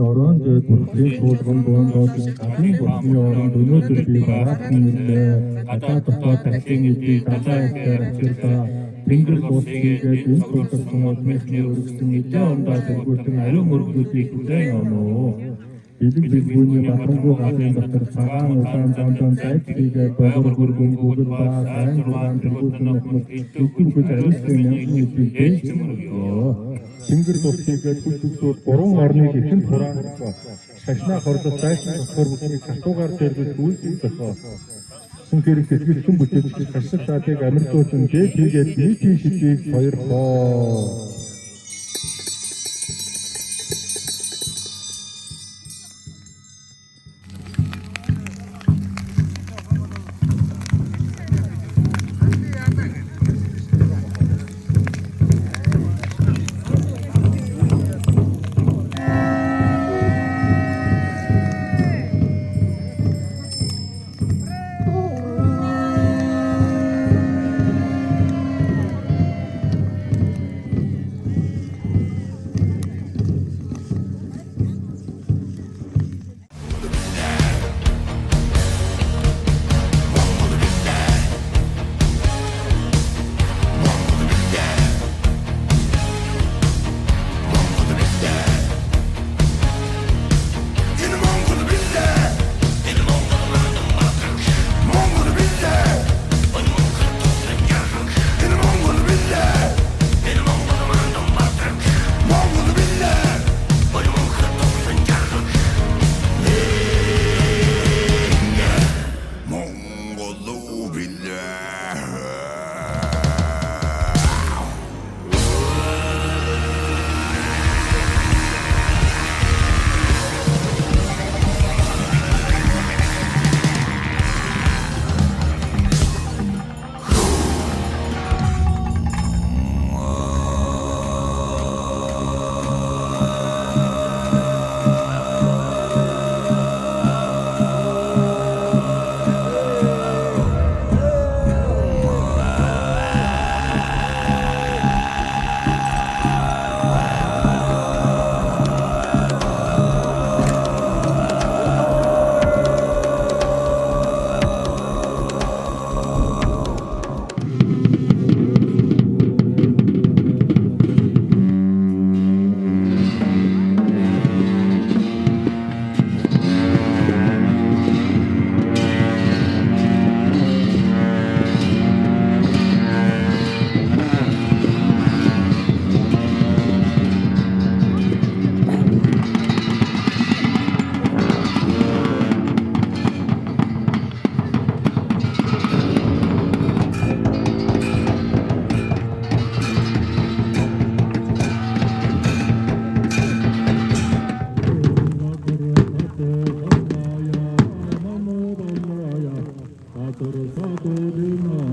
Орон дэд бүрхлийг суулган дуун доодос гадны бурхны оронд өнөөдөр би бараасан нэрнээ гадаа дотоод дахлын эдийг далайн хэлээр авчирлаа. Тэнгэр бус хийгээд энэ тулгарсан одныхны өргөсөн эдийн ондоо төвгөртөн ариун өргөдүүдийг хүлээн авно. Бэлэг бэлгүүний батрангуй галын дотор цагаан улаан зонтон зайд хийгээд богор хөргөн гүгэл ба сайн гураан төвгөртөн нөхмөд зөвхөн хүч ариусын мянган эдийг дээлжин өргөө. Тэнгэр бус хийгээд хүч төгсөөд 3 орныг ихэнд хураангасан. Шашнаа хорлох дайсан дотор бүхнийг хатуугаар зэрлэж үйлсийг зохио. Сүнхэрэг сэтгэлхэн бүтээлч хашиг таатыг амарлуулсан дээд хийгээд нийтийн шидийг сойрхоо.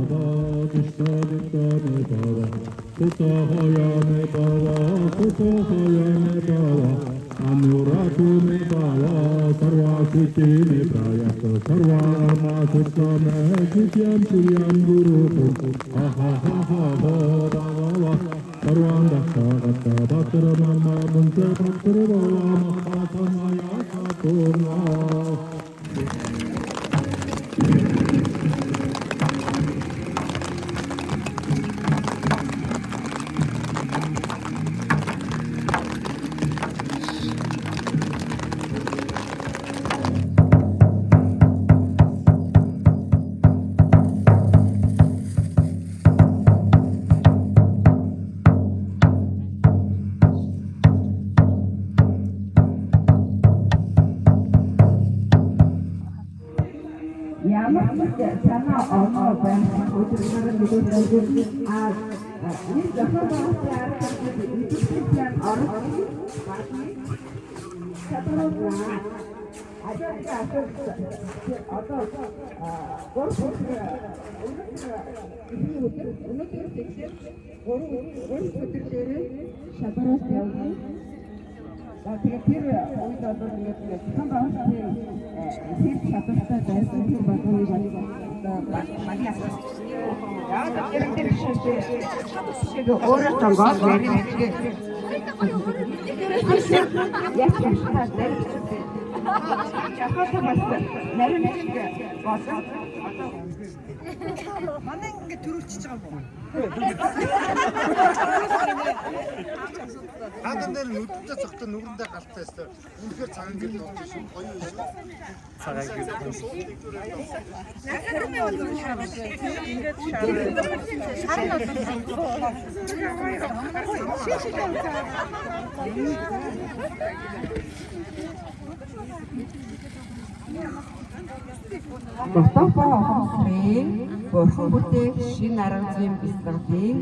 baba, Vishwaditane baba, Sutahoyane baba, Sutahoyane baba, Anuratune baba, Sarvasitine prayasa, Sarvama Suttame, Jityam Chiryam Guru, ha ha ha ha ha baba, Sarvandakta Gatta, Bhatra Mama, Muntra Bhatra Baba, Mahatmaya Saturna. Ямар ч санаа оноо байх өдрөөр мэдээлэл энэ зохион байгуулалтын арга идэвхтэй орох чадвараа одоо өнөөдөр тэгэхээр 3 өдөр дээр шалгаруулалт явуулсан. Тэгээд тэр үед одоо ингээд зохион байгуулалтын тэр чадвартай байсан тэр багны багийн асууж яа тэр шиг өөрөө тонгоод нэрийн яг манай ингэ төрүүлчихэж байгаа юм уу? Хаадан дээр нүдтэй цогтой нүгэндээ галттай өстой. Үнэхээр цагаан гэр болж шүү. Гоё юм. Цагаан гэр. Нахад юм бол шаарах. Ингээд Ботофоо хосрын бурхан бүтээх шин арга зүйн бэлтгэлийн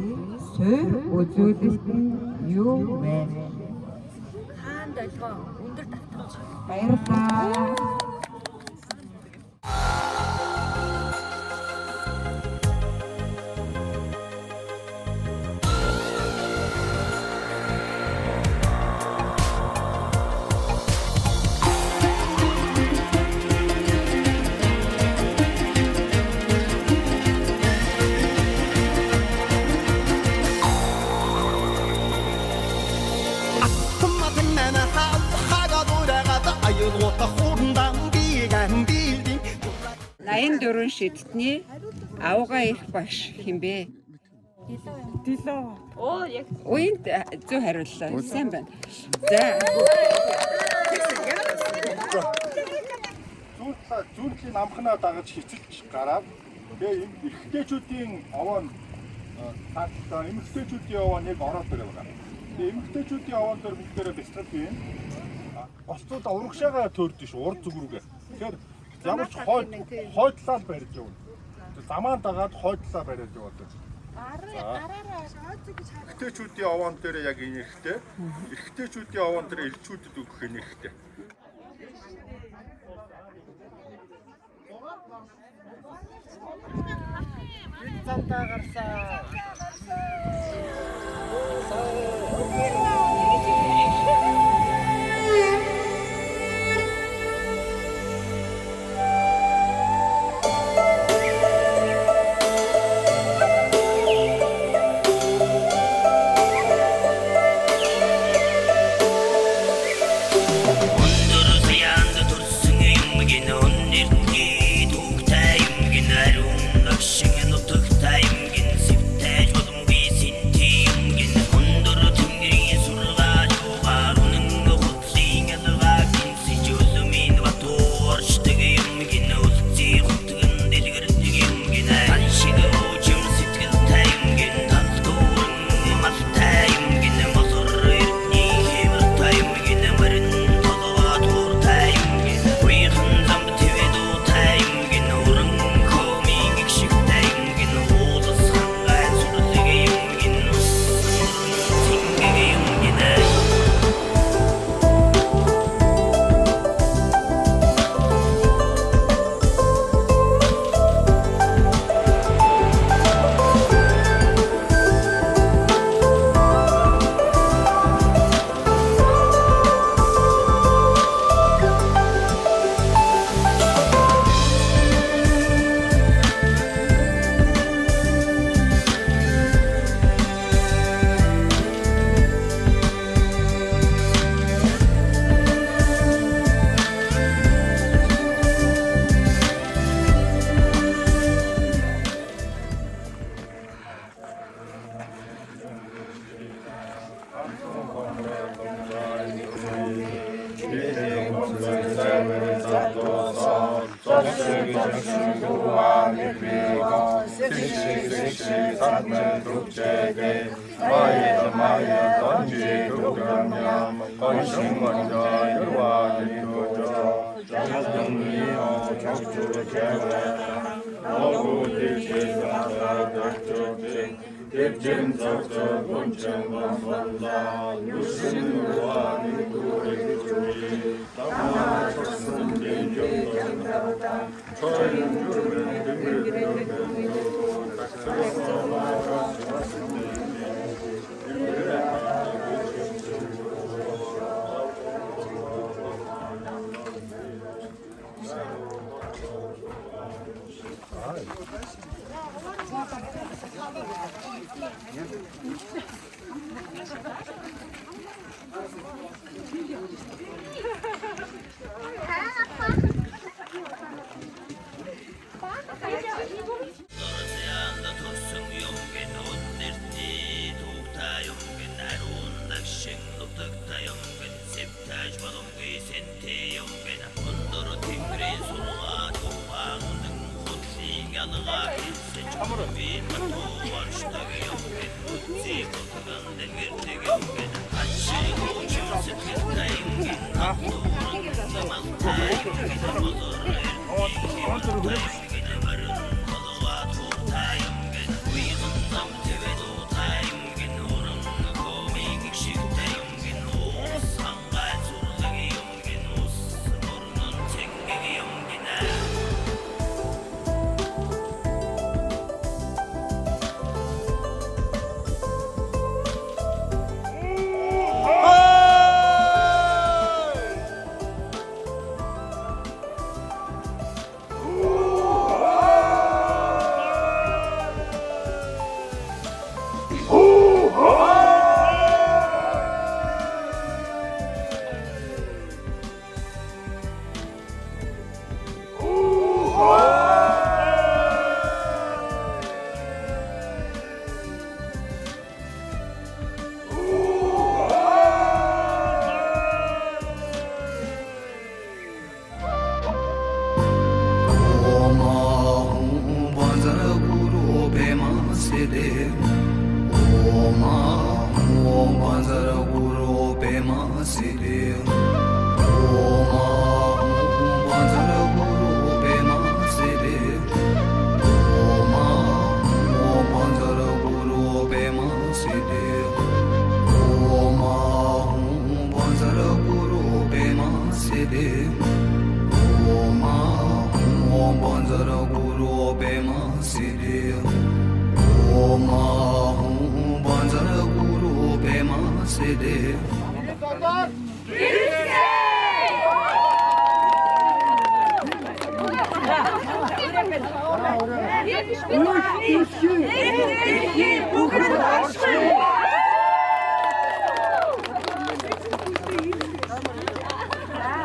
суурь үзүүлэлт нь юу вэ? Хаанд ойлгоо өндөр давтамж. Баярлалаа. Наян дөрвөн шидтний авгаа их багш хинбэ? Оо яг Уянд зөв хариуллаа. Сайн байна. За. Зүүнлийн амхнаа дагаж хичэлж гараад тэгээ эмэгтэйчүүдийн овоо таатаа эмэгтэйчүүдийн овоо нэг ороод байгаа байна. Тэгээ эмэгтэйчүүдийн овоон дээр бүгдээрээ бэлтгэл юм. Олцууд урагшаага төрдөг ш урд зүг рүүгээ. Тэгэхээр ямар ч хойдлал барьж явна. Замаан дагаад хойдлаа бариад яваад байна. Эрэгтэйчүүдийн овоон дээр яг энэ эрэгтэй. Эрэгтэйчүүдийн овоон дээр элчүүдэд өгөх энэ эрэгтэй. цантаа гарсаа. Нутагтай юм гин сэвтэй жоломгүй синти юм гин хүндүр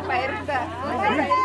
баярлалаа.